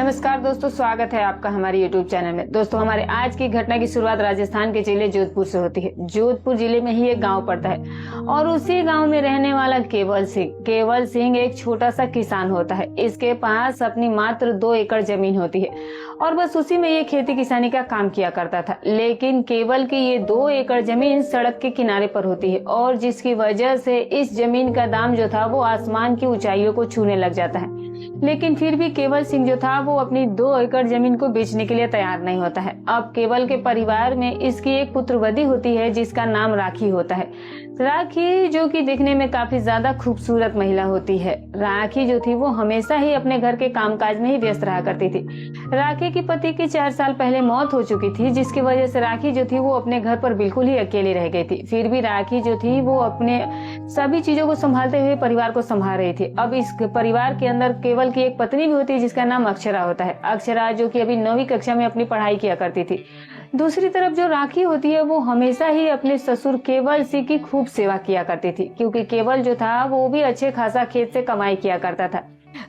नमस्कार दोस्तों, स्वागत है आपका हमारे YouTube चैनल में। दोस्तों, हमारे आज की घटना की शुरुआत राजस्थान के जिले जोधपुर से होती है। जोधपुर जिले में ही एक गांव पड़ता है और उसी गांव में रहने वाला केवल सिंह एक छोटा सा किसान होता है। इसके पास अपनी मात्र 2 एकड़ जमीन होती है और बस उसी में ये खेती किसानी का काम किया करता था। लेकिन केवल की ये 2 एकड़ जमीन सड़क के किनारे पर होती है और जिसकी वजह से इस जमीन का दाम जो था वो आसमान की ऊंचाइयों को छूने लग जाता है। लेकिन फिर भी केवल सिंह जो था वो अपनी 2 एकड़ जमीन को बेचने के लिए तैयार नहीं होता है। अब केवल के परिवार में इसकी एक पुत्रवधि होती है जिसका नाम राखी होता है। राखी जो कि दिखने में काफी ज्यादा खूबसूरत महिला होती है। राखी जो थी वो हमेशा ही अपने घर के कामकाज में ही व्यस्त रहा करती थी। राखी की पति की 4 साल पहले मौत हो चुकी थी, जिसकी वजह से राखी जो थी वो अपने घर पर बिल्कुल ही अकेली रह गई थी। फिर भी राखी जो थी वो अपने सभी चीजों को संभालते हुए परिवार को संभाल रही थी। अब इस परिवार के अंदर केवल की एक पत्नी भी होती है जिसका नाम अक्षरा होता है। अक्षरा जो कि अभी 9वीं कक्षा में अपनी पढ़ाई किया करती थी। दूसरी तरफ जो राखी होती है वो हमेशा ही अपने ससुर केवल सिंह की खूब सेवा किया करती थी, क्योंकि केवल जो था वो भी अच्छे खासा खेत से कमाई किया करता था।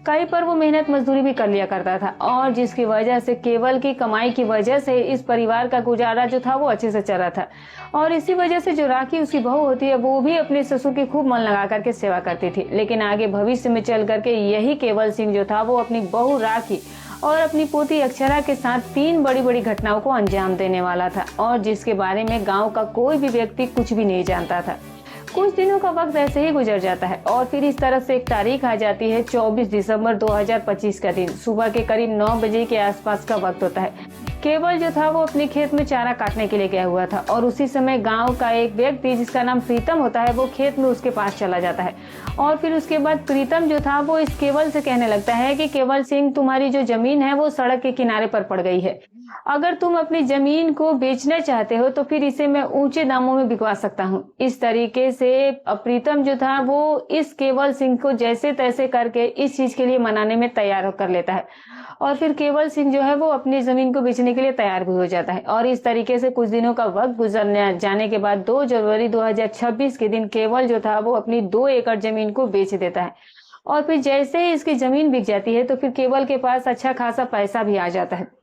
कहीं पर वो मेहनत मजदूरी भी कर लिया करता था और जिसकी वजह से केवल की कमाई की वजह से इस परिवार का गुजारा जो था वो अच्छे से चल रहा था। और इसी वजह से जो राखी उसकी बहू होती है वो भी अपने ससुर की खूब मन लगा करके सेवा करती थी। लेकिन आगे भविष्य में चल करके यही केवल सिंह जो था वो अपनी बहू राखी और अपनी पोती अक्षरा के साथ 3 बड़ी बड़ी घटनाओं को अंजाम देने वाला था और जिसके बारे में गांव का कोई भी व्यक्ति कुछ भी नहीं जानता था। कुछ दिनों का वक्त ऐसे ही गुजर जाता है और फिर इस तरह से एक तारीख आ जाती है। 24 दिसंबर 2025 का दिन सुबह के करीब 9 बजे के आसपास का वक्त होता है। केवल जो था वो अपने खेत में चारा काटने के लिए गया हुआ था और उसी समय गांव का एक व्यक्ति जिसका नाम प्रीतम होता है वो खेत में उसके पास चला जाता है। और फिर उसके बाद प्रीतम जो था वो इस केवल से कहने लगता है कि केवल सिंह, तुम्हारी जो जमीन है वो सड़क के किनारे पर पड़ गई है। अगर तुम अपनी जमीन को बेचना चाहते हो तो फिर इसे मैं ऊंचे दामों में बिकवा सकता हूँ। इस तरीके से प्रीतम जो था वो इस केवल सिंह को जैसे तैसे करके इस चीज के लिए मनाने में तैयार कर लेता है और फिर केवल सिंह जो है वो अपनी जमीन को बेचने के लिए तैयार भी हो जाता है। और इस तरीके से कुछ दिनों का वक्त गुजरने जाने के बाद 2 जनवरी 2026 के दिन केवल जो था वो अपनी 2 एकड़ जमीन को बेच देता है। और फिर जैसे ही इसकी जमीन बिक जाती है तो फिर केवल के पास अच्छा खासा पैसा भी आ जाता है।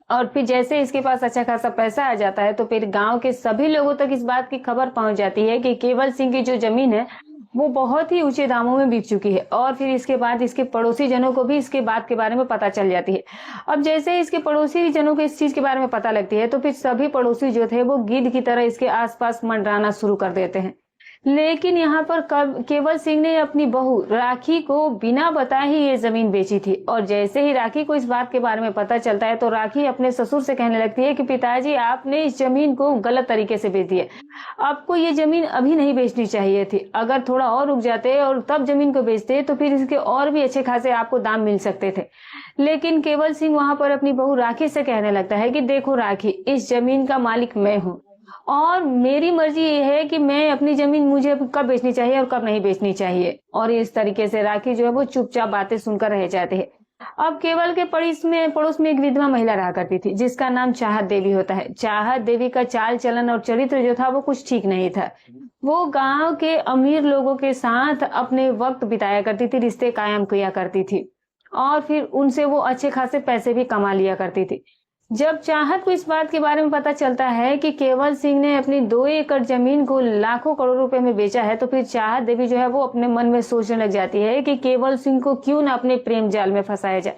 और फिर जैसे इसके पास अच्छा खासा पैसा आ जाता है तो फिर गांव के सभी लोगों तक इस बात की खबर पहुंच जाती है कि केवल सिंह की जो जमीन है वो बहुत ही ऊंचे दामों में बिक चुकी है। और फिर इसके बाद इसके पड़ोसी जनों को भी इसके बात के बारे में पता चल जाती है। अब जैसे इसके पड़ोसी जनों को इस चीज के बारे में पता लगती है तो फिर सभी पड़ोसी जो थे वो गिद्ध की तरह इसके आसपास मंडराना शुरू कर देते हैं। लेकिन यहाँ पर केवल सिंह ने अपनी बहू राखी को बिना बताए ही ये जमीन बेची थी। और जैसे ही राखी को इस बात के बारे में पता चलता है तो राखी अपने ससुर से कहने लगती है कि पिताजी, आपने इस जमीन को गलत तरीके से बेच दिया। आपको ये जमीन अभी नहीं बेचनी चाहिए थी। अगर थोड़ा और रुक जाते और तब जमीन को बेचते तो फिर इसके और भी अच्छे खासे आपको दाम मिल सकते थे। लेकिन केवल सिंह वहां पर अपनी बहू राखी से कहने लगता है कि देखो राखी, इस जमीन का मालिक मैं हूँ और मेरी मर्जी ये है कि मैं अपनी जमीन मुझे कब बेचनी चाहिए और कब नहीं बेचनी चाहिए। और इस तरीके से राखी जो है वो चुपचाप बातें सुनकर रह जाते हैं। अब केवल के पड़ोस में एक विधवा महिला रहा करती थी जिसका नाम चाहत देवी होता है। चाहत देवी का चाल चलन और चरित्र जो था वो कुछ ठीक नहीं था। वो गांव के अमीर लोगों के साथ अपने वक्त बिताया करती थी, रिश्ते कायम किया करती थी और फिर उनसे वो अच्छे खासे पैसे भी कमा लिया करती थी। जब चाहत को इस बात के बारे में पता चलता है कि केवल सिंह ने अपनी 2 एकड़ जमीन को लाखों करोड़ रुपए में बेचा है तो फिर चाहत देवी जो है वो अपने मन में सोचने लग जाती है कि केवल सिंह को क्यों ना अपने प्रेम जाल में फंसाया जाए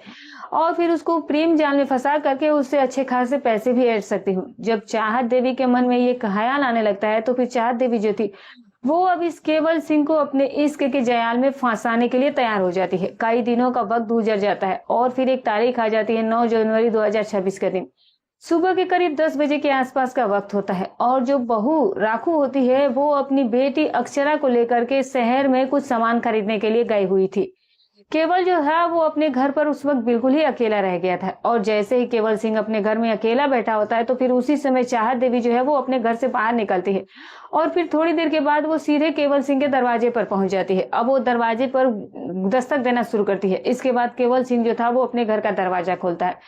और फिर उसको प्रेम जाल में फंसा करके उससे अच्छे खासे पैसे भी ऐड सकती हूँ। जब चाहत देवी के मन में ये ख्याल आने लगता है तो फिर चाहत देवी जो थी वो अब इस केवल सिंह को अपने इश्क के जाल में फंसाने के लिए तैयार हो जाती है। कई दिनों का वक्त गुजर जाता है और फिर एक तारीख आ जाती है 9 जनवरी 2026 का दिन। सुबह के करीब 10 बजे के आसपास का वक्त होता है और जो बहू राखू होती है वो अपनी बेटी अक्षरा को लेकर के शहर में कुछ सामान खरीदने के लिए गई हुई थी। केवल जो था वो अपने घर पर उस वक्त बिल्कुल ही अकेला रह गया था और जैसे ही केवल सिंह अपने घर में अकेला बैठा होता है तो फिर उसी समय चाहत देवी जो है वो अपने घर से बाहर निकलती है और फिर थोड़ी देर के बाद वो सीधे केवल सिंह के दरवाजे पर पहुंच जाती है। अब वो दरवाजे पर दस्तक देना शुरू करती है। इसके बाद केवल सिंह जो था वो अपने घर का दरवाजा खोलता है।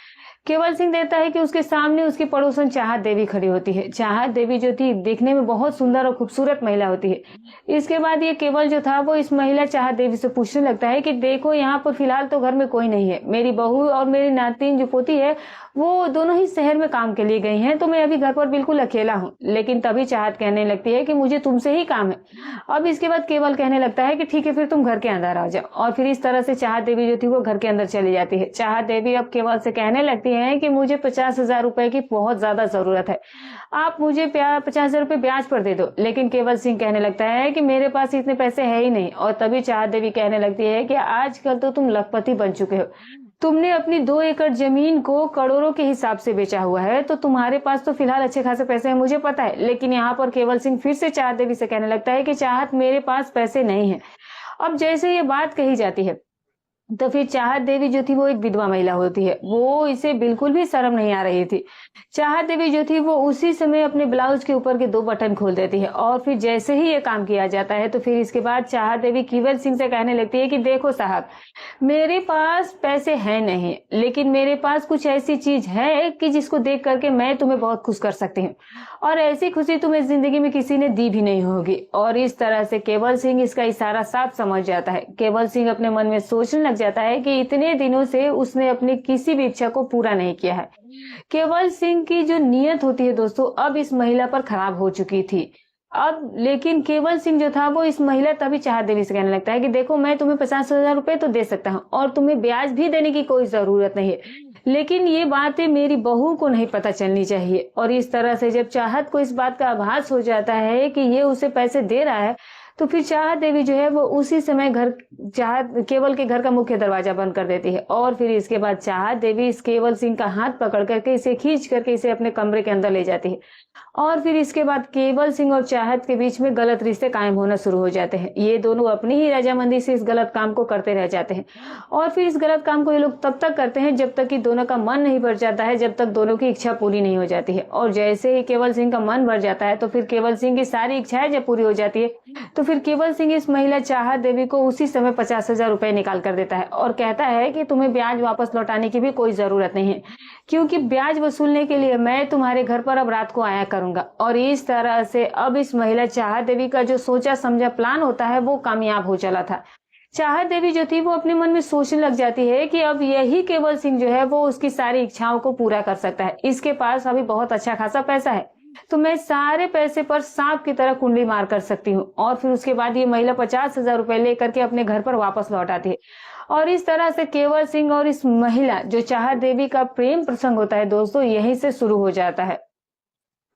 केवल सिंह देखता है कि उसके सामने उसकी पड़ोसन चाहत देवी खड़ी होती है। चाहत देवी जो थी देखने में बहुत सुंदर और खूबसूरत महिला होती है। इसके बाद ये केवल जो था वो इस महिला चाहत देवी से पूछने लगता है कि देखो यहाँ पर फिलहाल तो घर में कोई नहीं है, मेरी बहू और मेरी नातिन जो पोती है वो दोनों ही शहर में काम के लिए गई हैं, तो मैं अभी घर पर बिल्कुल अकेला हूँ। लेकिन तभी चाहत कहने लगती है कि मुझे तुमसे ही काम है। अब इसके बाद केवल कहने लगता है कि ठीक है फिर तुम घर के अंदर आ जाओ, और फिर इस तरह से चाहत देवी जो थी वो घर के अंदर चली जाती है। चाहत देवी अब केवल से कहने लगती है कि मुझे 50,000 रुपए की बहुत ज्यादा जरूरत है, आप मुझे 50,000 रुपए ब्याज पर दे दो। लेकिन केवल सिंह कहने लगता है कि मेरे पास इतने पैसे है ही नहीं। और तभी चाहत देवी कहने लगती है कि आजकल तो तुम लखपति बन चुके हो, तुमने अपनी 2 एकड़ जमीन को करोड़ों के हिसाब से बेचा हुआ है, तो तुम्हारे पास तो फिलहाल अच्छे खासे पैसे हैं, मुझे पता है। लेकिन यहाँ पर केवल सिंह फिर से चाहत देवी से कहने लगता है कि चाहत मेरे पास पैसे नहीं है। अब जैसे ये बात कही जाती है तो फिर चाहत देवी जो थी वो एक विधवा महिला होती है, वो इसे बिल्कुल भी शर्म नहीं आ रही थी। चाहत देवी जो थी वो उसी समय अपने ब्लाउज के ऊपर के 2 बटन खोल देती है, और फिर जैसे ही ये काम किया जाता है तो फिर इसके बाद चाहत देवी केवल सिंह से कहने लगती है कि देखो साहब, मेरे पास पैसे हैं नहीं, लेकिन मेरे पास कुछ ऐसी चीज है कि जिसको देख करके मैं तुम्हें बहुत खुश कर सकती हूँ, और ऐसी खुशी तुम्हें जिंदगी में किसी ने दी भी नहीं होगी। और इस तरह से केवल सिंह इसका इशारा साफ समझ जाता है। केवल सिंह अपने मन में सोचने लग जाता है कि इतने दिनों से उसने अपनी किसी भी इच्छा को पूरा नहीं किया है। केवल सिंह की जो नीयत होती है दोस्तों अब इस महिला पर खराब हो चुकी थी। अब लेकिन केवल सिंह जो था वो इस महिला तभी चाहत देवी से कहने लगता है कि देखो मैं तुम्हें 50,000 रुपए तो दे सकता हूँ और तुम्हें ब्याज भी देने की कोई जरूरत नहीं है, लेकिन ये बातें मेरी बहू को नहीं पता चलनी चाहिए। और इस तरह से जब चाहत को इस बात का आभास हो जाता है कि ये उसे पैसे दे रहा है तो फिर चाहत देवी जो है वो उसी समय केवल के घर का मुख्य दरवाजा बंद कर देती है। और फिर इसके बाद चाहत देवी इस केवल सिंह का हाथ पकड़ करके इसे खींच करके इसे अपने कमरे के अंदर ले जाती है। और फिर इसके बाद केवल सिंह और चाहत के बीच में गलत रिश्ते कायम होना शुरू हो जाते हैं। ये दोनों अपनी ही रजामंदी से इस गलत काम को करते रह जाते हैं, और फिर इस गलत काम को ये लोग तब तक करते हैं जब तक कि दोनों का मन नहीं भर जाता है, जब तक दोनों की इच्छा पूरी नहीं हो जाती है। और जैसे ही केवल सिंह का मन भर जाता है तो फिर केवल सिंह की सारी इच्छाएं जब पूरी हो जाती है तो फिर केवल सिंह इस महिला चाहत देवी को उसी समय 50,000 रुपए निकाल कर देता है और कहता है कि तुम्हें ब्याज वापस लौटाने की भी कोई जरूरत नहीं है, क्योंकि ब्याज वसूलने के लिए मैं तुम्हारे घर पर अब रात को आया करूंगा। और इस तरह से अब इस महिला चाहत देवी का जो सोचा समझा प्लान होता है वो कामयाब हो चला था। चाहत देवी जो थी वो अपने मन में सोचने लग जाती है कि अब यही केवल सिंह जो है वो उसकी सारी इच्छाओं को पूरा कर सकता है। इसके पास अभी बहुत अच्छा खासा पैसा है, तो मैं सारे पैसे पर सांप की तरह कुंडली मार कर सकती हूँ। और फिर उसके बाद ये महिला 50,000 रुपए लेकर के अपने घर पर वापस लौट आती है। और इस तरह से केवल सिंह और इस महिला जो चाहत देवी का प्रेम प्रसंग होता है दोस्तों यहीं से शुरू हो जाता है।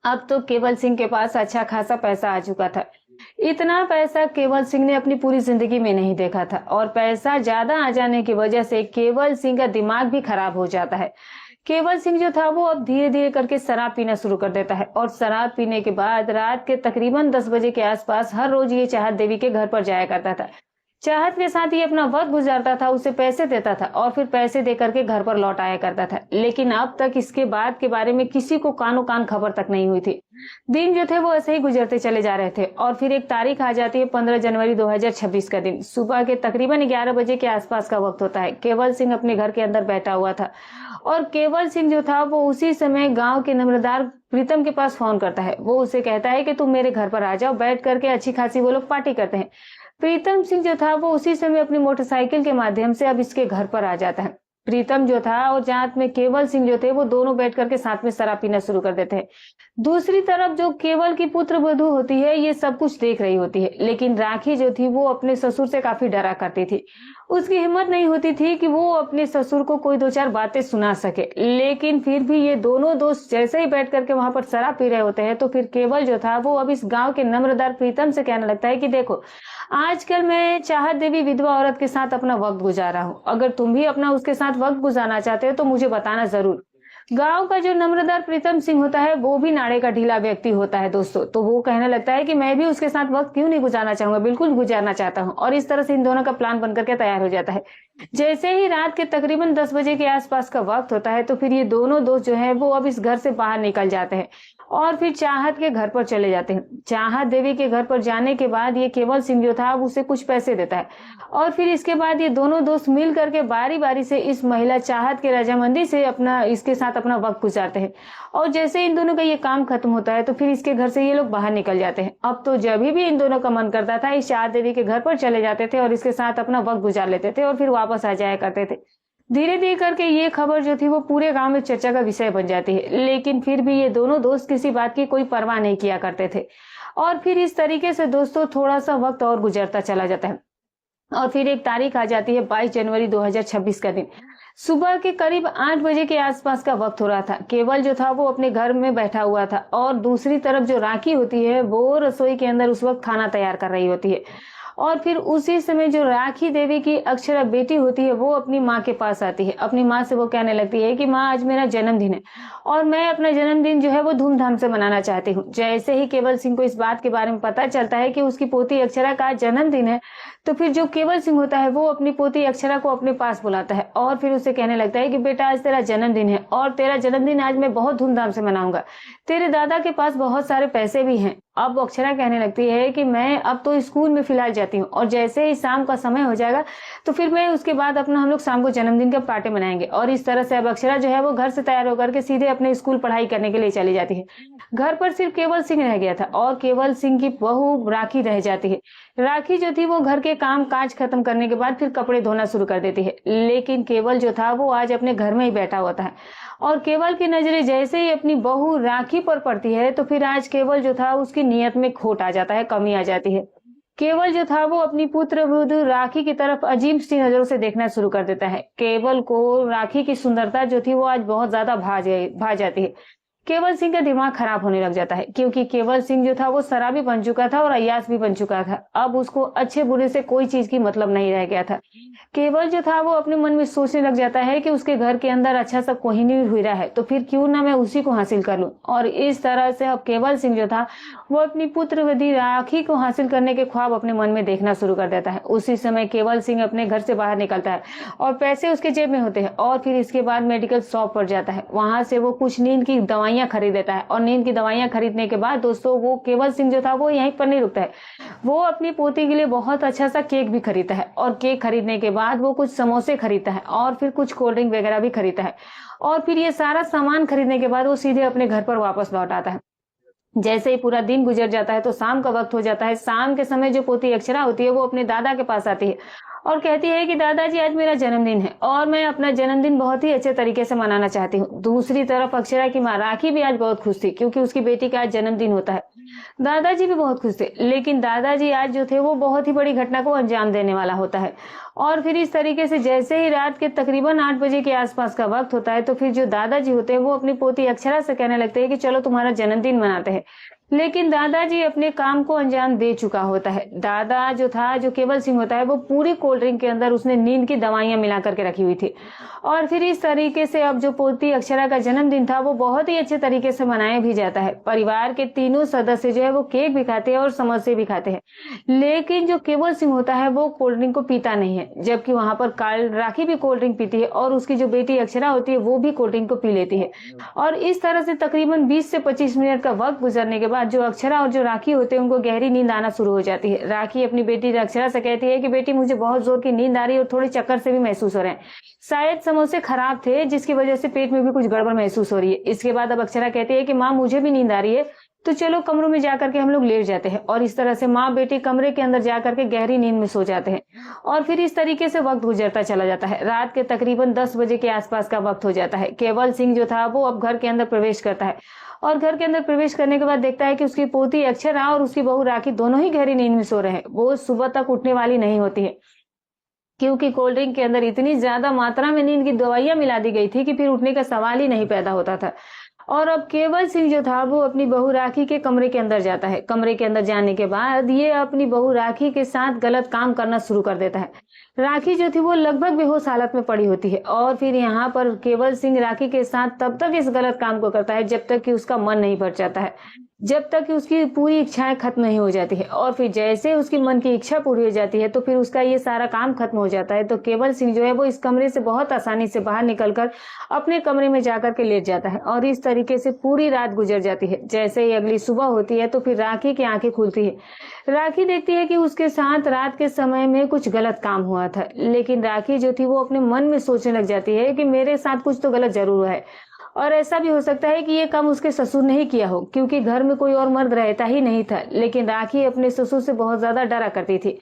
अब तो केवल सिंह के पास अच्छा खासा पैसा आ चुका था। इतना पैसा केवल सिंह ने अपनी पूरी जिंदगी में नहीं देखा था, और पैसा ज्यादा आ जाने की वजह से केवल सिंह का दिमाग भी खराब हो जाता है। केवल सिंह जो था वो अब धीरे धीरे करके शराब पीना शुरू कर देता है, और शराब पीने के बाद रात के तकरीबन 10 बजे के आसपास हर रोज ये चाहत देवी के घर पर जाया करता था। चाहत के साथ ये अपना वक्त गुजारता था, उसे पैसे देता था और फिर पैसे दे करके घर पर लौट आया करता था। लेकिन अब तक इसके बाद के बारे में किसी को कानो कान खबर तक नहीं हुई थी। दिन जो थे वो ऐसे ही गुजरते चले जा रहे थे, और फिर एक तारीख आ जाती है 15 जनवरी 2026 का दिन। सुबह के तकरीबन 11 बजे के आसपास का वक्त होता है। केवल सिंह अपने घर के अंदर बैठा हुआ था, और केवल सिंह जो था वो उसी समय गांव के नम्रदार प्रीतम के पास फोन करता है। वो उसे कहता है कि तुम मेरे घर पर आ जाओ, बैठ करके अच्छी खासी वो लोग पार्टी करते हैं। प्रीतम सिंह जो था वो उसी समय अपनी मोटरसाइकिल के माध्यम से अब इसके घर पर आ जाता है। प्रीतम जो था और साथ में केवल सिंह जो थे वो दोनों बैठ करके साथ में शराब पीना शुरू कर देते हैं। दूसरी तरफ जो केवल की पुत्र वधू होती है ये सब कुछ देख रही होती है, लेकिन राखी जो थी वो अपने ससुर से काफी डरा करती थी। उसकी हिम्मत नहीं होती थी कि वो अपने ससुर को कोई 2-4 बातें सुना सके। लेकिन फिर भी ये दोनों दोस्त जैसे ही बैठ करके वहां पर शराब पी रहे होते हैं तो फिर केवल जो था वो अब इस गांव के नम्रदार प्रीतम से कहने लगता है कि देखो, आजकल मैं चाहत देवी विधवा औरत के साथ अपना वक्त गुजार रहा हूँ, अगर तुम भी अपना उसके साथ वक्त गुजारना चाहते हो तो मुझे बताना जरूर। गांव का जो नम्रदार प्रीतम सिंह होता है वो भी नाड़े का ढीला व्यक्ति होता है दोस्तों, तो वो कहने लगता है कि मैं भी उसके साथ वक्त क्यों नहीं गुजारना चाहूंगा, बिल्कुल गुजारना चाहता हूँ। और इस तरह से इन दोनों का प्लान बनकर के तैयार हो जाता है। जैसे ही रात के तकरीबन 10 बजे के आसपास का वक्त होता है तो फिर ये दोनों दोस्त जो है वो अब इस घर से बाहर निकल जाते हैं और फिर चाहत के घर पर चले जाते हैं। चाहत देवी के घर पर जाने के बाद ये केवल सिंह जो था वो उसे कुछ पैसे देता है और फिर इसके बाद ये दोनों दोस्त मिल करके बारी बारी से इस महिला चाहत के रजामंदी से इसके साथ अपना वक्त गुजारते हैं। और जैसे इन दोनों का ये काम खत्म होता है तो फिर इसके घर से ये लोग बाहर निकल जाते हैं। अब तो जब भी इन दोनों का मन करता था इस चाहत देवी के घर पर चले जाते थे और इसके साथ अपना वक्त गुजार लेते थे और फिर वापस आ जाया करते थे। धीरे धीरे करके ये खबर जो थी वो पूरे गांव में चर्चा का विषय बन जाती है, लेकिन फिर भी ये दोनों दोस्त किसी बात की कोई परवाह नहीं किया करते थे। और फिर इस तरीके से दोस्तों थोड़ा सा वक्त और गुजरता चला जाता है और फिर एक तारीख आ जाती है 22 जनवरी 2026 का दिन। सुबह के करीब 8 बजे के आसपास का वक्त हो रहा था। केवल जो था वो अपने घर में बैठा हुआ था और दूसरी तरफ जो राखी होती है वो रसोई के अंदर उस वक्त खाना तैयार कर रही होती है। और फिर उसी समय जो राखी देवी की अक्षरा बेटी होती है वो अपनी माँ के पास आती है। अपनी माँ से वो कहने लगती है कि माँ आज मेरा जन्मदिन है और मैं अपना जन्मदिन जो है वो धूमधाम से मनाना चाहती हूँ। जैसे ही केवल सिंह को इस बात के बारे में पता चलता है कि उसकी पोती अक्षरा का जन्मदिन है तो फिर जो केवल सिंह होता है वो अपनी पोती अक्षरा को अपने पास बुलाता है और फिर उसे कहने लगता है कि बेटा आज तेरा जन्मदिन है और तेरा जन्मदिन आज मैं बहुत धूमधाम से मनाऊंगा। तेरे दादा के पास बहुत सारे पैसे भी हैं। अब अक्षरा कहने लगती है कि मैं अब तो स्कूल में फिलहाल जाती हूँ और जैसे ही शाम का समय हो जाएगा तो फिर मैं उसके बाद हम लोग शाम को जन्मदिन का पार्टी मनाएंगे। और इस तरह से अब अक्षरा जो है वो घर से तैयार होकर के सीधे अपने स्कूल पढ़ाई करने के लिए चली जाती है। घर पर सिर्फ केवल सिंह रह गया था और केवल सिंह की बहू राखी रह जाती है। राखी जो थी वो घर के काम काज खत्म करने के बाद फिर कपड़े धोना शुरू कर देती है, लेकिन केवल जो था वो आज अपने घर में ही बैठा होता है। और केवल की नजरें जैसे ही अपनी बहू राखी पर पड़ती है तो फिर आज केवल जो था उसकी नियत में खोट आ जाता है, कमी आ जाती है। केवल जो था वो अपनी पुत्र वधू राखी की तरफ अजीब सी नजरों से देखना शुरू कर देता है। केवल को राखी की सुंदरता जो थी वो आज बहुत ज्यादा भा जाती है। केवल सिंह का दिमाग खराब होने लग जाता है क्योंकि केवल सिंह जो था वो शराबी बन चुका था और अय्याश भी बन चुका था। अब उसको अच्छे बुरे से कोई चीज की मतलब नहीं रह गया था। केवल जो था वो अपने मन में सोचने लग जाता है कि उसके घर के अंदर अच्छा सा कोहिनूर हीरा है तो फिर क्यों ना मैं उसी को हासिल कर लूं। और इस तरह से अब केवल सिंह जो था वो अपनी पुत्रवधी राखी को हासिल करने के ख्वाब अपने मन में देखना शुरू कर देता है। उसी समय केवल सिंह अपने घर से बाहर निकलता है और पैसे उसके जेब में होते हैं और फिर इसके बाद मेडिकल शॉप पर जाता है। वहां से वो कुछ नींद की दवाइयां खरीद लेता है और नींद की दवाइयां खरीदने के बाद दोस्तों वो केवल सिंह जो था वो यहीं पर नहीं रुकता है, वो अपनी पोती के लिए बहुत अच्छा सा केक भी खरीदता है और केक खरीदने के बाद वो कुछ समोसे खरीदता है और फिर कुछ कोल्ड ड्रिंक वगैरह भी खरीदता है। और फिर ये सारा सामान खरीदने के बाद वो सीधे अपने घर पर वापस लौट आता है। जैसे ही पूरा दिन गुजर जाता है तो शाम का वक्त हो जाता है। शाम के समय जो पोती अक्षरा होती है वो अपने दादा के पास आती है और कहती है कि दादाजी आज मेरा जन्मदिन है और मैं अपना जन्मदिन बहुत ही अच्छे तरीके से मनाना चाहती हूँ। दूसरी तरफ अक्षरा की माँ राखी भी आज बहुत खुश थी क्योंकि उसकी बेटी का आज जन्मदिन होता है। दादाजी भी बहुत खुश थे, लेकिन दादाजी आज जो थे वो बहुत ही बड़ी घटना को अंजाम देने वाला होता है। और फिर इस तरीके से जैसे ही रात के तकरीबन 8 बजे के आसपास का वक्त होता है तो फिर जो दादाजी होते हैं वो अपनी पोती अक्षरा से कहने लगते हैं कि चलो तुम्हारा जन्मदिन मनाते हैं। लेकिन दादाजी अपने काम को अंजाम दे चुका होता है। दादा जो था, जो केवल सिंह होता है, वो पूरी कोल्ड ड्रिंक के अंदर उसने नींद की दवाइयां मिला करके रखी हुई थी। और फिर इस तरीके से अब जो पोती अक्षरा का जन्मदिन था वो बहुत ही अच्छे तरीके से मनाया भी जाता है। परिवार के तीनों सदस्य जो है वो केक भी खाते हैं और समोसे भी खाते हैं, लेकिन जो केवल सिंह होता है वो कोल्ड ड्रिंक को पीता नहीं है, जबकि वहां पर राखी भी कोल्ड ड्रिंक पीती है और उसकी जो बेटी अक्षरा होती है वो भी कोल्ड ड्रिंक को पी लेती है। और इस तरह से तकरीबन 20 से 25 मिनट का वक्त गुजरने के बाद जो अक्षरा और जो राखी होते हैं उनको गहरी नींद आना शुरू हो जाती है। राखी अपनी बेटी अक्षरा से कहती है कि बेटी मुझे बहुत जोर की नींद आ रही है और थोड़ी चक्कर से भी महसूस हो रहे हैं, शायद समोसे खराब थे जिसकी वजह से पेट में भी कुछ गड़बड़ महसूस हो रही है। इसके बाद अब अक्षरा कहती है कि माँ मुझे भी नींद आ रही है तो चलो कमरों में जाकर के हम लोग लेट जाते हैं। और इस तरह से माँ बेटी कमरे के अंदर जाकर के गहरी नींद में सो जाते हैं। और फिर इस तरीके से वक्त गुजरता चला जाता है। रात के तकरीबन 10 बजे के आसपास का वक्त हो जाता है। केवल सिंह जो था वो अब घर के अंदर प्रवेश करता है और घर के अंदर प्रवेश करने के बाद देखता है कि उसकी पोती अक्षरा और उसकी बहू राखी दोनों ही गहरी नींद में सो रहे हैं। वो सुबह तक उठने वाली नहीं होती है क्योंकि कोल्ड ड्रिंक के अंदर इतनी ज्यादा मात्रा में नींद की दवाइयां मिला दी गई थी कि फिर उठने का सवाल ही नहीं पैदा होता था। और अब केवल सिंह जो था वो अपनी बहू राखी के कमरे के अंदर जाता है। कमरे के अंदर जाने के बाद ये अपनी बहू राखी के साथ गलत काम करना शुरू कर देता है। राखी जो थी वो लगभग बेहोश हालत में पड़ी होती है और फिर यहाँ पर केवल सिंह राखी के साथ तब तक इस गलत काम को करता है जब तक कि उसका मन नहीं भर जाता है। जब तक कि उसकी पूरी इच्छाएं खत्म नहीं हो जाती है। और फिर जैसे उसकी मन की इच्छा पूरी हो जाती है तो फिर उसका ये सारा काम खत्म हो जाता है। तो केवल सिंह जो है वो इस कमरे से बहुत आसानी से बाहर निकलकर अपने कमरे में जाकर के लेट जाता है और इस तरीके से पूरी रात गुजर जाती है। जैसे ही अगली सुबह होती है तो फिर राखी की आंखें खुलती है। राखी देखती है कि उसके साथ रात के समय में कुछ गलत काम हुआ था, लेकिन राखी जो थी वो अपने मन में सोचने लग जाती है कि मेरे साथ कुछ तो गलत जरूर हुआ है और ऐसा भी हो सकता है कि ये काम उसके ससुर ने ही किया हो, क्योंकि घर में कोई और मर्द रहता ही नहीं था। लेकिन राखी अपने ससुर से बहुत ज्यादा डरा करती थी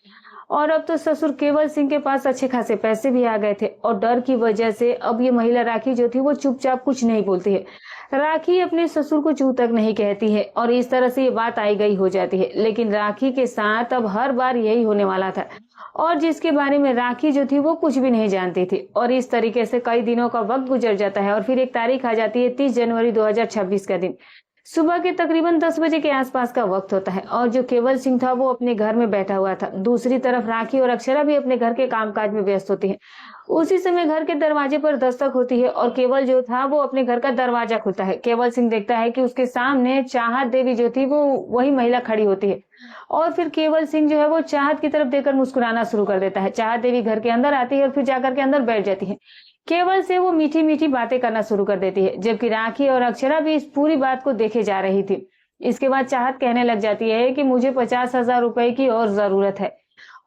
और अब तो ससुर केवल सिंह के पास अच्छे खासे पैसे भी आ गए थे और डर की वजह से अब ये महिला राखी जो थी वो चुपचाप कुछ नहीं बोलती है। राखी अपने ससुर को चू तक नहीं कहती है और इस तरह से ये बात आई गई हो जाती है। लेकिन राखी के साथ अब हर बार यही होने वाला था और जिसके बारे में राखी जो थी वो कुछ भी नहीं जानती थी। और इस तरीके से कई दिनों का वक्त गुजर जाता है और फिर एक तारीख आ जाती है 30 जनवरी 2026 का दिन। सुबह के तकरीबन 10 बजे के आसपास का वक्त होता है और जो केवल सिंह था वो अपने घर में बैठा हुआ था। दूसरी तरफ राखी और अक्षरा भी अपने घर के कामकाज में व्यस्त होती है। उसी समय घर के दरवाजे पर दस्तक होती है और केवल जो था वो अपने घर का दरवाजा खुलता है। केवल सिंह देखता है कि उसके सामने चाहत देवी जो थी वो वही महिला खड़ी होती है और फिर केवल सिंह जो है वो चाहत की तरफ देखकर मुस्कुराना शुरू कर देता है। चाहत देवी घर के अंदर आती है और फिर जाकर के अंदर बैठ जाती है। केवल से वो मीठी मीठी बातें करना शुरू कर देती है, जबकि राखी और अक्षरा भी इस पूरी बात को देखे जा रही थी। इसके बाद चाहत कहने लग जाती है कि मुझे 50,000 रुपए की और जरूरत है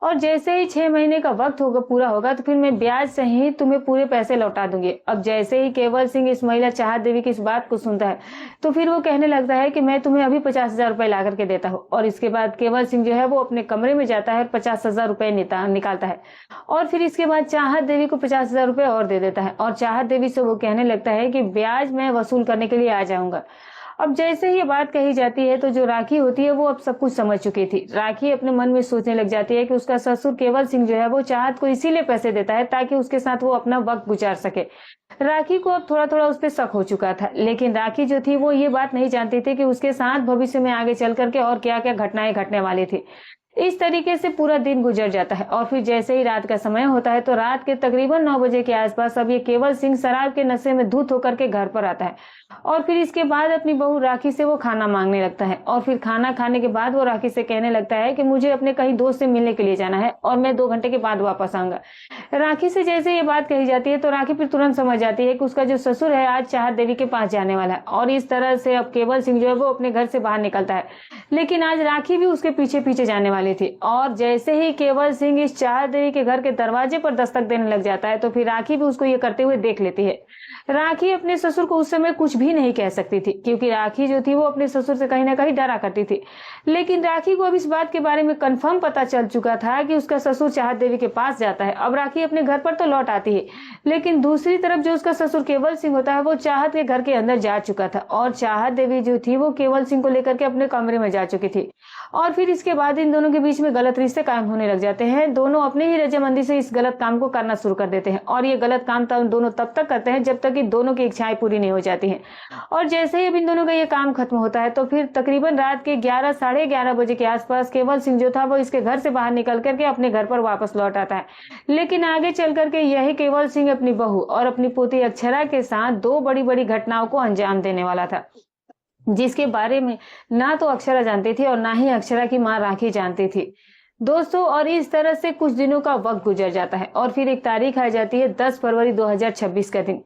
और जैसे ही 6 महीने का वक्त होगा पूरा होगा तो फिर मैं ब्याज सहित तुम्हें पूरे पैसे लौटा दूंगी। अब जैसे ही केवल सिंह इस महिला चाहत देवी की इस बात को सुनता है तो फिर वो कहने लगता है कि मैं तुम्हें अभी 50,000 रुपए ला करके देता हूँ। और इसके बाद केवल सिंह जो है वो अपने कमरे में जाता है और 50,000 रुपए निकालता है और फिर इसके बाद चाहत देवी को 50,000 रुपए और दे देता है और चाहत देवी से वो कहने लगता है कि ब्याज मैं वसूल करने के लिए आ जाऊंगा। अब जैसे ही ये बात कही जाती है तो जो राखी होती है वो अब सब कुछ समझ चुकी थी। राखी अपने मन में सोचने लग जाती है कि उसका ससुर केवल सिंह जो है वो चाहत को इसीलिए पैसे देता है ताकि उसके साथ वो अपना वक्त गुजार सके। राखी को अब थोड़ा थोड़ा उस पर शक हो चुका था, लेकिन राखी जो थी वो ये बात नहीं जानती थी कि उसके साथ भविष्य में आगे चल करके और क्या क्या घटनाएं घटने वाली थी। इस तरीके से पूरा दिन गुजर जाता है और फिर जैसे ही रात का समय होता है तो रात के तकरीबन 9 बजे के आसपास अब ये केवल सिंह शराब के नशे में धुत होकर के घर पर आता है और फिर इसके बाद अपनी बहू राखी से वो खाना मांगने लगता है और फिर खाना खाने के बाद वो राखी से कहने लगता है कि मुझे अपने कहीं दोस्त से मिलने के लिए जाना है और मैं 2 घंटे के बाद वापस आऊंगा। राखी से जैसे ये बात कही जाती है तो राखी फिर तुरंत समझ जाती है कि उसका जो ससुर है आज चाहत देवी के पास जाने वाला है और इस तरह से अब केवल सिंह जो है वो अपने घर से बाहर निकलता है। लेकिन आज राखी भी उसके पीछे पीछे जाने वाली थी और जैसे ही केवल सिंह इस चाहत देवी के घर के दरवाजे पर दस्तक देने लग जाता है तो फिर राखी भी उसको ये करते हुए देख लेती है। राखी अपने ससुर को उस समय कुछ भी नहीं कह सकती थी क्योंकि राखी जो थी वो अपने ससुर से कहीं ना कहीं डरा करती थी। लेकिन राखी को अब इस बात के बारे में कंफर्म पता चल चुका था कि उसका ससुर चाहत देवी के पास जाता है। अब राखी अपने घर पर तो लौट आती है, लेकिन दूसरी तरफ जो उसका ससुर केवल सिंह होता है वो चाहत के घर के अंदर जा चुका था और चाहत देवी जो थी वो केवल सिंह को लेकर के अपने कमरे में जा चुकी थी। और फिर इसके बाद इन दोनों के बीच में गलत रिश्ते कायम होने लग जाते हैं। दोनों अपने ही रजामंदी से इस गलत काम को करना शुरू कर देते हैं और ये गलत काम दोनों तब तक करते हैं जब तक कि दोनों की इच्छाएं पूरी नहीं हो जाती हैं। और जैसे ही अब इन दोनों का ये काम खत्म होता है तो फिर तकरीबन रात के 11 साढ़े 11 बजे के आसपास केवल सिंह जो था वो इसके घर से बाहर निकल करके अपने घर पर वापस लौट आता है। लेकिन आगे चल करके यही केवल सिंह अपनी बहू और अपनी पोती अक्षरा के साथ 2 बड़ी बड़ी घटनाओं को अंजाम देने वाला था, जिसके बारे में ना तो अक्षरा जानती थी और ना ही अक्षरा की मां राखी जानती थी दोस्तों। और इस तरह से कुछ दिनों का वक्त गुजर जाता है और फिर एक तारीख आ जाती है 10 फरवरी 2026 का दिन।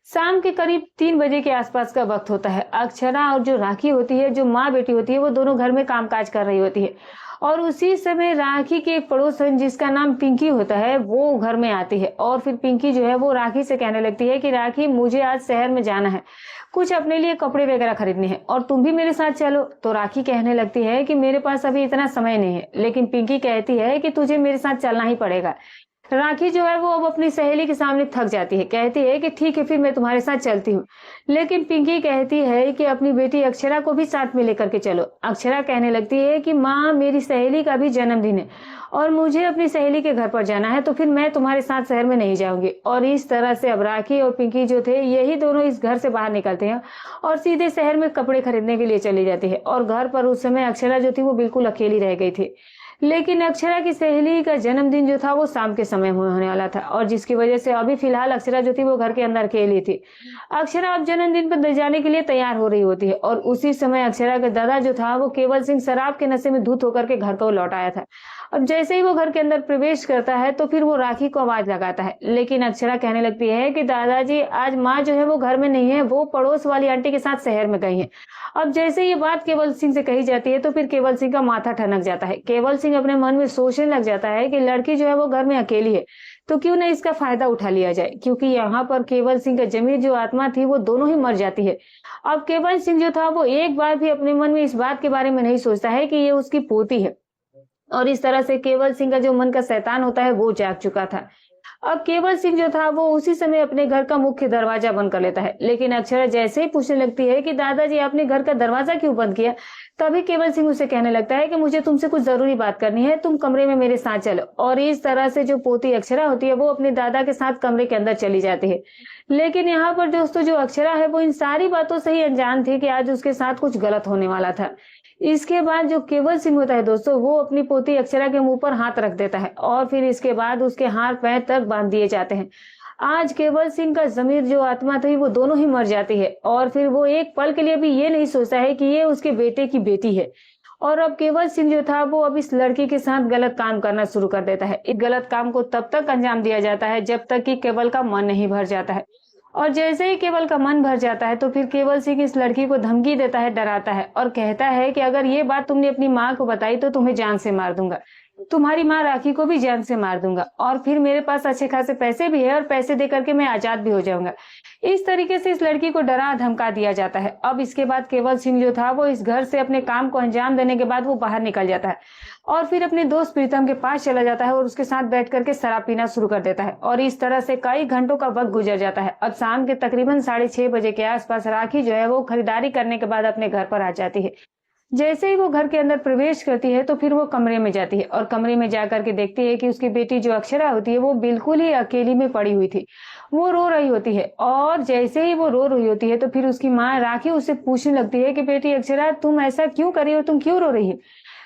शाम के करीब 3 बजे के आसपास का वक्त होता है। अक्षरा और जो राखी होती है, जो माँ बेटी होती है, वो दोनों घर में कामकाज कर रही होती है और उसी समय राखी के एक पड़ोसन जिसका नाम पिंकी होता है वो घर में आती है और फिर पिंकी जो है वो राखी से कहने लगती है कि राखी मुझे आज शहर में जाना है, कुछ अपने लिए कपड़े वगैरह खरीदने हैं और तुम भी मेरे साथ चलो। तो राखी कहने लगती है कि मेरे पास अभी इतना समय नहीं है, लेकिन पिंकी कहती है कि तुझे मेरे साथ चलना ही पड़ेगा। राखी जो है वो अब अपनी सहेली के सामने थक जाती है, कहती है कि ठीक है फिर मैं तुम्हारे साथ चलती हूँ। लेकिन पिंकी कहती है कि अपनी बेटी अक्षरा को भी साथ में लेकर के चलो। अक्षरा कहने लगती है कि माँ मेरी सहेली का भी जन्मदिन है और मुझे अपनी सहेली के घर पर जाना है, तो फिर मैं तुम्हारे साथ शहर में नहीं जाऊंगी। और इस तरह से अब राखी और पिंकी जो थे यही दोनों इस घर से बाहर निकलते हैं और सीधे शहर में कपड़े खरीदने के लिए चली जाती है और घर पर उस समय अक्षरा जो थी वो बिल्कुल अकेली रह गई थी। लेकिन अक्षरा की सहेली का जन्मदिन जो था वो शाम के समय में होने वाला था और जिसकी वजह से अभी फिलहाल अक्षरा जो थी वो घर के अंदर अकेली थी। अक्षरा अब जन्मदिन पर जाने के लिए तैयार हो रही होती है और उसी समय अक्षरा का दादा जो था वो केवल सिंह शराब के नशे में धुत होकर के घर को लौट आया था। अब जैसे ही वो घर के अंदर प्रवेश करता है तो फिर वो राखी को आवाज लगाता है, लेकिन अक्षरा कहने लगती है कि दादाजी आज माँ जो है वो घर में नहीं है, वो पड़ोस वाली आंटी के साथ शहर में गई है। अब जैसे ये बात केवल सिंह से कही जाती है तो फिर केवल सिंह का माथा ठनक जाता है। केवल सिंह अपने मन में सोचने लग जाता है कि लड़की जो है वो घर में अकेली है तो क्यों न इसका फायदा उठा लिया जाए, क्योंकि यहाँ पर केवल सिंह का जमीर जो आत्मा थी वो दोनों ही मर जाती है। अब केवल सिंह जो था वो एक बार भी अपने मन में इस बात के बारे में नहीं सोचता है कि ये उसकी पोती है और इस तरह से केवल सिंह का जो मन का शैतान होता है वो जाग चुका था। अब केवल सिंह जो था वो उसी समय अपने घर का मुख्य दरवाजा बंद कर लेता है, लेकिन अक्षरा जैसे ही पूछने लगती है कि दादाजी आपने घर का दरवाजा क्यों बंद किया, तभी केवल सिंह उसे कहने लगता है कि मुझे तुमसे कुछ जरूरी बात करनी है, तुम कमरे में मेरे साथ चलो। और इस तरह से जो पोती अक्षरा होती है वो अपने दादा के साथ कमरे के अंदर चली जाती है। लेकिन यहाँ पर दोस्तों जो अक्षरा है वो इन सारी बातों से ही अनजान थी कि आज उसके साथ कुछ गलत होने वाला था। इसके बाद जो केवल सिंह होता है दोस्तों वो अपनी पोती अक्षरा के मुंह पर हाथ रख देता है और फिर इसके बाद उसके हाथ पैर तक बांध दिए जाते हैं। आज केवल सिंह का जमीर जो आत्मा थी वो दोनों ही मर जाती है और फिर वो एक पल के लिए भी ये नहीं सोचता है कि ये उसके बेटे की बेटी है। और अब केवल सिंह जो था वो अब इस लड़की के साथ गलत काम करना शुरू कर देता है। इस गलत काम को तब तक अंजाम दिया जाता है जब तक कि केवल का मन नहीं भर जाता है और जैसे ही केवल का मन भर जाता है तो फिर केवल सिंह इस लड़की को धमकी देता है, डराता है और कहता है कि अगर ये बात तुमने अपनी माँ को बताई तो तुम्हें जान से मार दूंगा, तुम्हारी माँ राखी को भी जान से मार दूंगा और फिर मेरे पास अच्छे खासे पैसे भी है और पैसे दे करके मैं आजाद भी हो जाऊंगा। इस तरीके से इस लड़की को डरा धमका दिया जाता है। अब इसके बाद केवल सिंह जो था वो इस घर से अपने काम को अंजाम देने के बाद वो बाहर निकल जाता है और फिर अपने दोस्त प्रीतम के पास चला जाता है और उसके साथ बैठ करके शराब पीना शुरू कर देता है और इस तरह से कई घंटों का वक्त गुजर जाता है। अब शाम के तकरीबन 6:30 बजे के आसपास राखी जो है वो खरीदारी करने के बाद अपने घर पर आ जाती है। जैसे ही वो घर के अंदर प्रवेश करती है तो फिर वो कमरे में जाती है और कमरे में जाकर के देखती है कि उसकी बेटी जो अक्षरा होती है वो बिल्कुल ही अकेली में पड़ी हुई थी, वो रो रही होती है। और जैसे ही वो रो रही होती है तो फिर उसकी माँ राखी उससे पूछने लगती है कि बेटी अक्षरा तुम ऐसा क्यों कर रही हो, तुम क्यों रो रही है,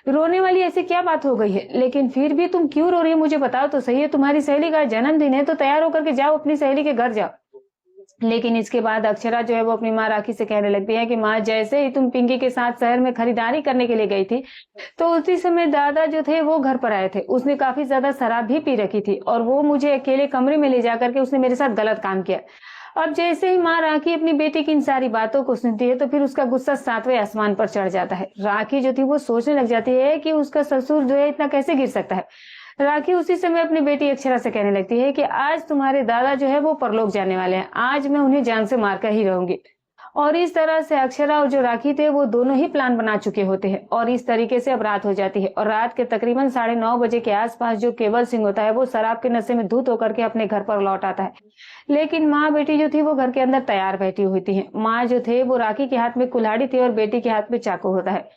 रोने वाली ऐसी क्या बात हो गई है, लेकिन फिर भी तुम क्यों रो रही है मुझे बताओ तो सही है, तुम्हारी सहेली का जन्मदिन है तो तैयार होकर के जाओ, अपनी सहेली के घर जाओ। लेकिन इसके बाद अक्षरा जो है वो अपनी माँ राखी से कहने लगती है कि माँ जैसे ही तुम पिंकी के साथ शहर में खरीदारी करने के लिए गई थी तो उसी समय दादा जो थे वो घर पर आए थे, उसने काफी ज्यादा शराब भी पी रखी थी और वो मुझे अकेले कमरे में ले जाकर के उसने मेरे साथ गलत काम किया। अब जैसे ही माँ राखी अपनी बेटी की इन सारी बातों को सुनती है तो फिर उसका गुस्सा 7वें आसमान पर चढ़ जाता है। राखी जो थी वो सोचने लग जाती है कि उसका ससुर जो है इतना कैसे गिर सकता है। राखी उसी समय अपनी बेटी अक्षरा से कहने लगती है कि आज तुम्हारे दादा जो है वो परलोक जाने वाले हैं, आज मैं उन्हें जान से मारकर ही रहूंगी। और इस तरह से अक्षरा और जो राखी थे वो दोनों ही प्लान बना चुके होते हैं और इस तरीके से अब रात हो जाती है और रात के तकरीबन 9:30 बजे के आसपास जो केवल सिंह होता है वो शराब के नशे में धुत होकर के अपने घर पर लौट आता है। लेकिन माँ बेटी जो थी वो घर के अंदर तैयार बैठी हुई थी। माँ जो थे वो राखी के हाथ में कुल्हाड़ी थी और बेटी के हाथ में चाकू होता है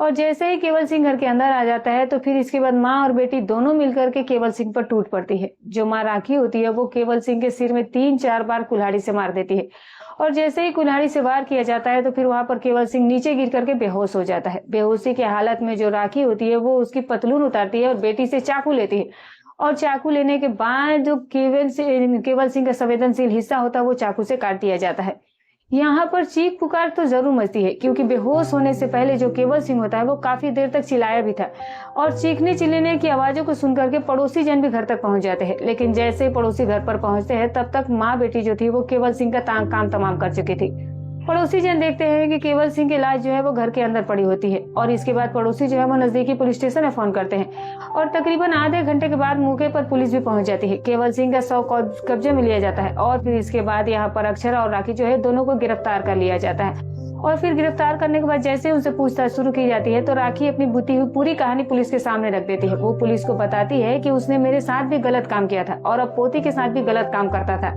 और जैसे ही केवल सिंह घर के अंदर आ जाता है तो फिर इसके बाद माँ और बेटी दोनों मिलकर के केवल सिंह पर टूट पड़ती है। जो माँ राखी होती है वो केवल सिंह के सिर में 3-4 बार कुल्हाड़ी से मार देती है और जैसे ही कुल्हाड़ी से वार किया जाता है तो फिर वहां पर केवल सिंह नीचे गिर करके बेहोश हो जाता है। बेहोशी की हालत में जो राखी होती है वो उसकी पतलून उतारती है और बेटी से चाकू लेती है और चाकू लेने के बाद जो केवल सिंह का संवेदनशील हिस्सा होता है वो चाकू से काट दिया जाता है। यहाँ पर चीख पुकार तो जरूर मचती है क्योंकि बेहोश होने से पहले जो केवल सिंह होता है वो काफी देर तक चिल्लाया भी था और चीखने चिल्लाने की आवाजों को सुनकर के पड़ोसी जन भी घर तक पहुंच जाते हैं। लेकिन जैसे ही पड़ोसी घर पर पहुंचते हैं तब तक माँ बेटी जो थी वो केवल सिंह का काम तमाम कर चुकी थी। पड़ोसी जन देखते हैं कि केवल सिंह की लाश जो है वो घर के अंदर पड़ी होती है और इसके बाद पड़ोसी जो है वो नजदीकी पुलिस स्टेशन में फोन करते हैं और तकरीबन आधे घंटे के बाद मौके पर पुलिस भी पहुंच जाती है। केवल सिंह का शव कब्जे में लिया जाता है और फिर इसके बाद यहाँ पर अक्षरा और राखी जो है दोनों को गिरफ्तार कर लिया जाता है और फिर गिरफ्तार करने के बाद जैसे उनसे पूछताछ शुरू की जाती है तो राखी अपनी बुती हुई पूरी कहानी पुलिस के सामने रख देती है। वो पुलिस को बताती है कि उसने मेरे साथ भी गलत काम किया था और अब पोती के साथ भी गलत काम करता था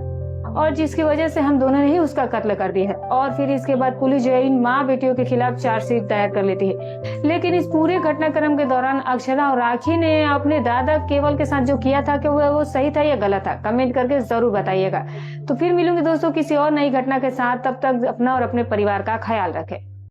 और जिसकी वजह से हम दोनों ने ही उसका कत्ल कर दिया है। और फिर इसके बाद पुलिस जो है इन माँ बेटियों के खिलाफ चार्जशीट दायर कर लेती है। लेकिन इस पूरे घटनाक्रम के दौरान अक्षरा और राखी ने अपने दादा केवल के साथ जो किया था कि वो सही था या गलत था, कमेंट करके जरूर बताइएगा। तो फिर मिलूंगी दोस्तों किसी और नई घटना के साथ, तब तक अपना और अपने परिवार का ख्याल रखें।